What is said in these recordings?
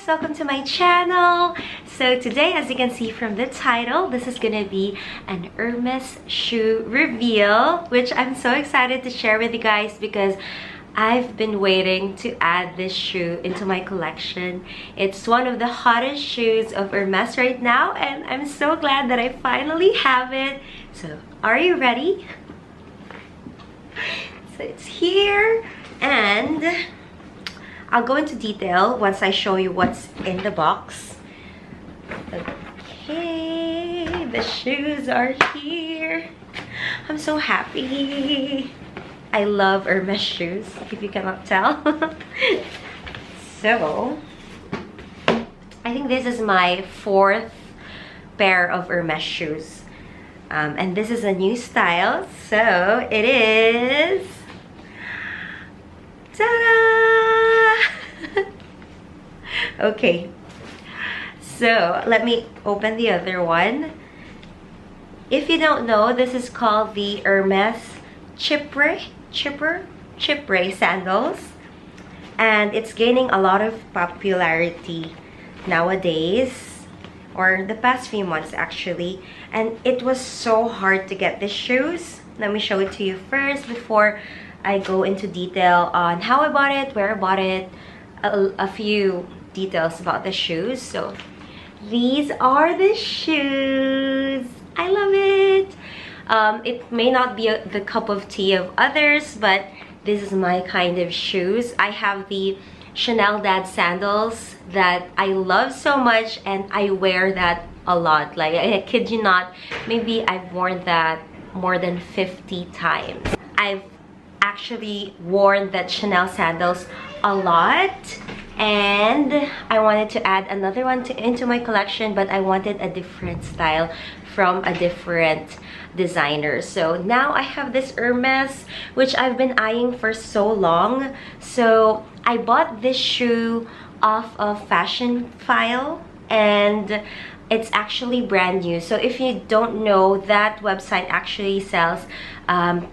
guys, welcome to my channel. So today, as you can see from the title, this is gonna be an Hermes shoe reveal, which I'm so excited to share with you guys because I've been waiting to add this shoe into my collection. It's one of the hottest shoes of Hermes right now, and I'm so glad that I finally have it. So are you ready? So it's here, and I'll go into detail once I show you what's in the box. Okay, the shoes are here. I'm so happy. I love Hermes shoes, if you cannot tell. So, I think this is my fourth pair of Hermes shoes. And this is a new style, so it is... Ta-da! Okay, so let me open the other one. If you don't know, this is called the Hermes Chypre sandals, and it's gaining a lot of popularity nowadays, or the past few months actually, and it was so hard to get the shoes. Let me show it to you first before I go into detail on how I bought it, where I bought it, a few details about the shoes. So these are the shoes. I love it. It may not be the cup of tea of others, but this is my kind of shoes. I have the Chanel Dad sandals that I love so much, and I wear that a lot. Like, I kid you not, maybe I've worn that more than 50 times. I've actually worn that Chanel sandals a lot, and I wanted to add another one into my collection, but I wanted a different style from a different designer. So now I have this Hermes, which I've been eyeing for so long. So I bought this shoe off of Fashion File, and it's actually brand new. So if you don't know, that website actually sells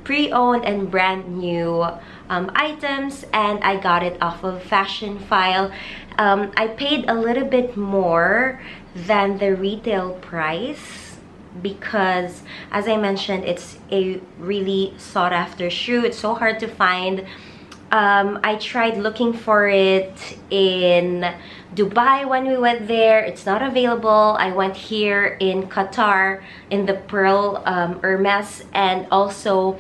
pre-owned and brand new items, and I got it off of Fashion File. I paid a little bit more than the retail price because, as I mentioned, it's a really sought after shoe. It's so hard to find. I tried looking for it in Dubai when we went there. It's not available. I went here in Qatar in the Pearl Hermes, and also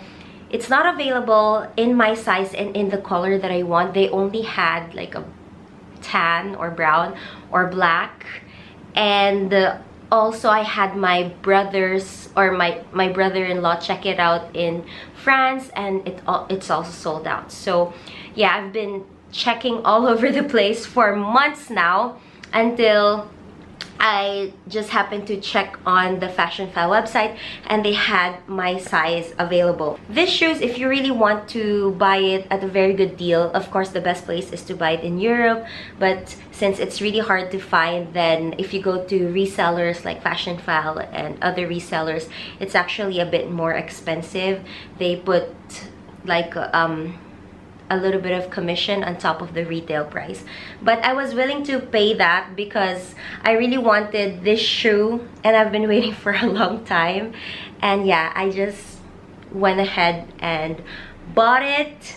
it's not available in my size and in the color that I want. They only had like a tan or brown or black, and also I had my brothers or my brother-in-law check it out in France, and it's also sold out. So yeah, I've been checking all over the place for months now until I just happened to check on the Fashion File website, and they had my size available. This shoes, if you really want to buy it at a very good deal, of course the best place is to buy it in Europe, but since it's really hard to find, then if you go to resellers like Fashion File and other resellers, it's actually a bit more expensive. They put like a little bit of commission on top of the retail price, but I was willing to pay that because I really wanted this shoe, and I've been waiting for a long time. And yeah, I just went ahead and bought it.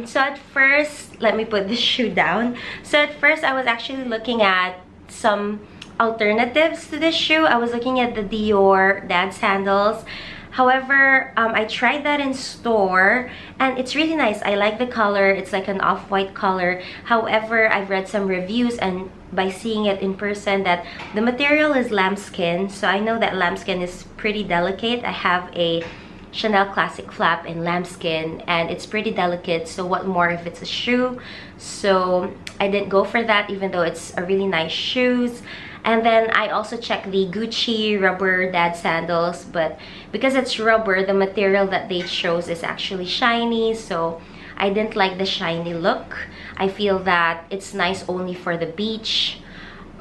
So at first, let me put this shoe down. So at first I was actually looking at some alternatives to this shoe. I was looking at the Dior Dad sandals. However, I tried that in store, and it's really nice. I like the color. It's like an off-white color. However, I've read some reviews, and by seeing it in person, that the material is lambskin. So I know that lambskin is pretty delicate. I have a Chanel Classic flap in lambskin, and it's pretty delicate. So what more if it's a shoe? So I didn't go for that, even though it's a really nice shoes. And then I also checked the Gucci rubber Dad sandals, but because it's rubber, the material that they chose is actually shiny, so I didn't like the shiny look. I feel that it's nice only for the beach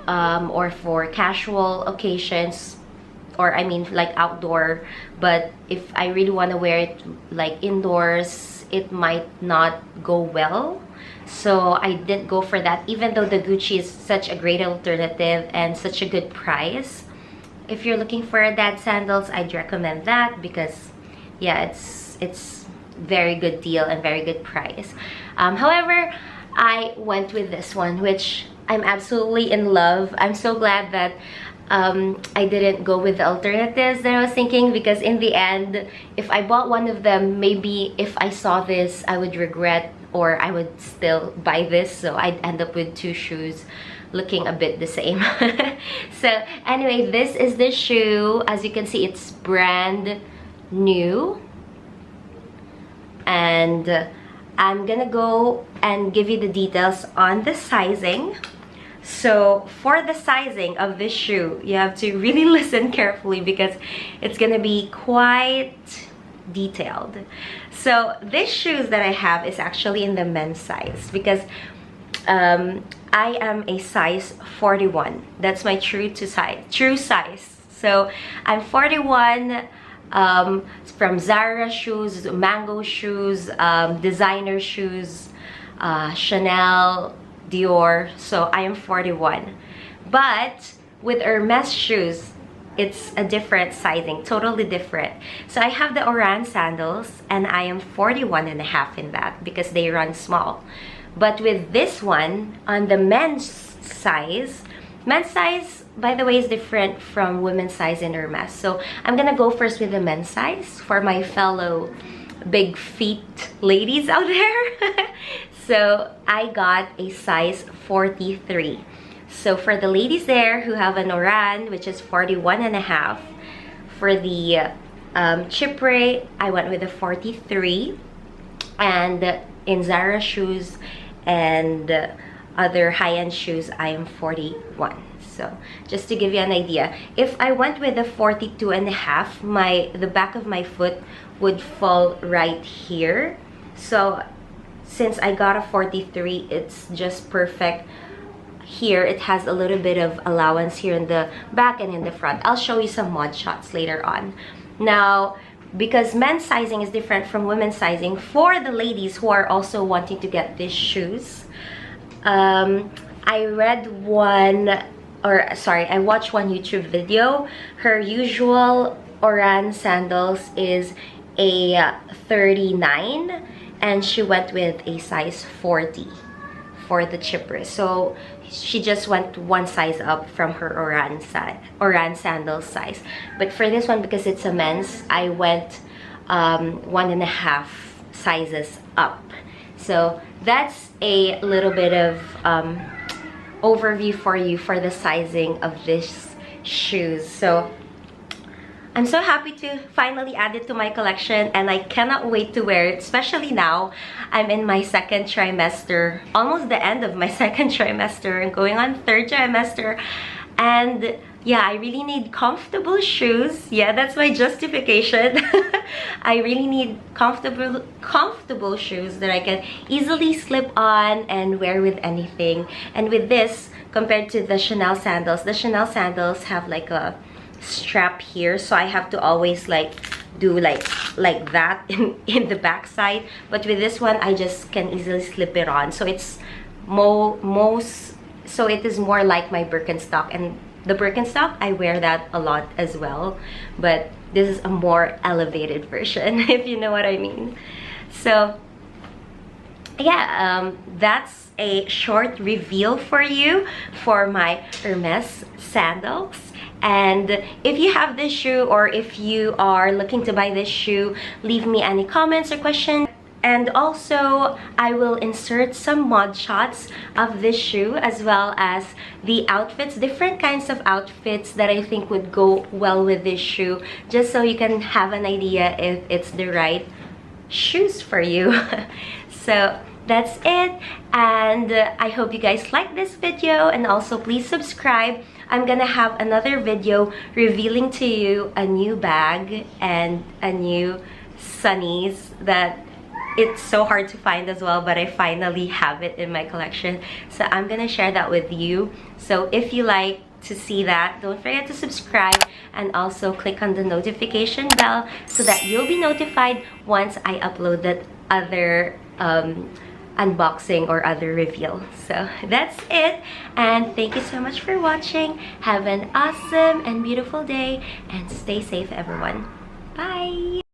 or for casual occasions, or I mean like outdoor, but if I really want to wear it like indoors, it might not go well. So I didn't go for that, even though the Gucci is such a great alternative and such a good price. If you're looking for a dad sandals, I'd recommend that because yeah, it's very good deal and very good price. However, I went with this one, which I'm absolutely in love. I'm so glad that I didn't go with the alternatives that I was thinking, because in the end, if I bought one of them, maybe if I saw this, I would regret, or I would still buy this, so I'd end up with two shoes looking a bit the same. So anyway, this is the shoe. As you can see, it's brand new, and I'm gonna go and give you the details on the sizing. So for the sizing of this shoe, you have to really listen carefully because it's gonna be quite detailed. So this shoes that I have is actually in the men's size, because I am a size 41. That's my true size. So I'm 41. From Zara shoes, Mango shoes, designer shoes, Chanel, Dior. So I am 41. But with Hermes shoes, it's a different sizing, totally different. So I have the Oran sandals, and I am 41 and a half in that because they run small. But with this one, on the men's size, by the way, is different from women's size in Hermes. So I'm gonna go first with the men's size for my fellow big feet ladies out there. So I got a size 43. So for the ladies there who have an Oran, which is 41 and a half, for the Chypre, I went with a 43. And in Zara shoes and other high-end shoes, I am 41. So just to give you an idea, if I went with a 42 and a half, the back of my foot would fall right here. So since I got a 43, it's just perfect here. It has a little bit of allowance here in the back and in the front. I'll show you some mod shots later on. Now, because men's sizing is different from women's sizing, for the ladies who are also wanting to get these shoes, I watched one YouTube video. Her usual Oran sandals is a 39, and she went with a size 40 for the Chypre. So she just went one size up from her Oran sandal size. But for this one, because it's a men's, I went 1.5 sizes up. So that's a little bit of overview for you for the sizing of this shoes. So I'm so happy to finally add it to my collection, and I cannot wait to wear it, especially now I'm in my second trimester, almost the end of my second trimester and going on third trimester. And yeah, I really need comfortable shoes. Yeah, that's my justification. I really need comfortable shoes that I can easily slip on and wear with anything. And with this, compared to the Chanel sandals have like a strap here, so I have to always like do like that in the back side. But with this one, I just can easily slip it on. So it's so it is more like my Birkenstock, and the Birkenstock, I wear that a lot as well, but this is a more elevated version, if you know what I mean. So yeah, that's a short reveal for you for my Hermes sandals. And if you have this shoe, or if you are looking to buy this shoe, leave me any comments or questions. And also, I will insert some mod shots of this shoe, as well as the outfits, different kinds of outfits that I think would go well with this shoe, just so you can have an idea if it's the right shoes for you. So that's it, and I hope you guys like this video, and also please subscribe. I'm gonna have another video revealing to you a new bag and a new sunnies that it's so hard to find as well, but I finally have it in my collection. So I'm gonna share that with you. So if you like to see that, don't forget to subscribe, and also click on the notification bell so that you'll be notified once I upload that other unboxing or other reveal. So that's it, and thank you so much for watching. Have an awesome and beautiful day, and stay safe, everyone. Bye!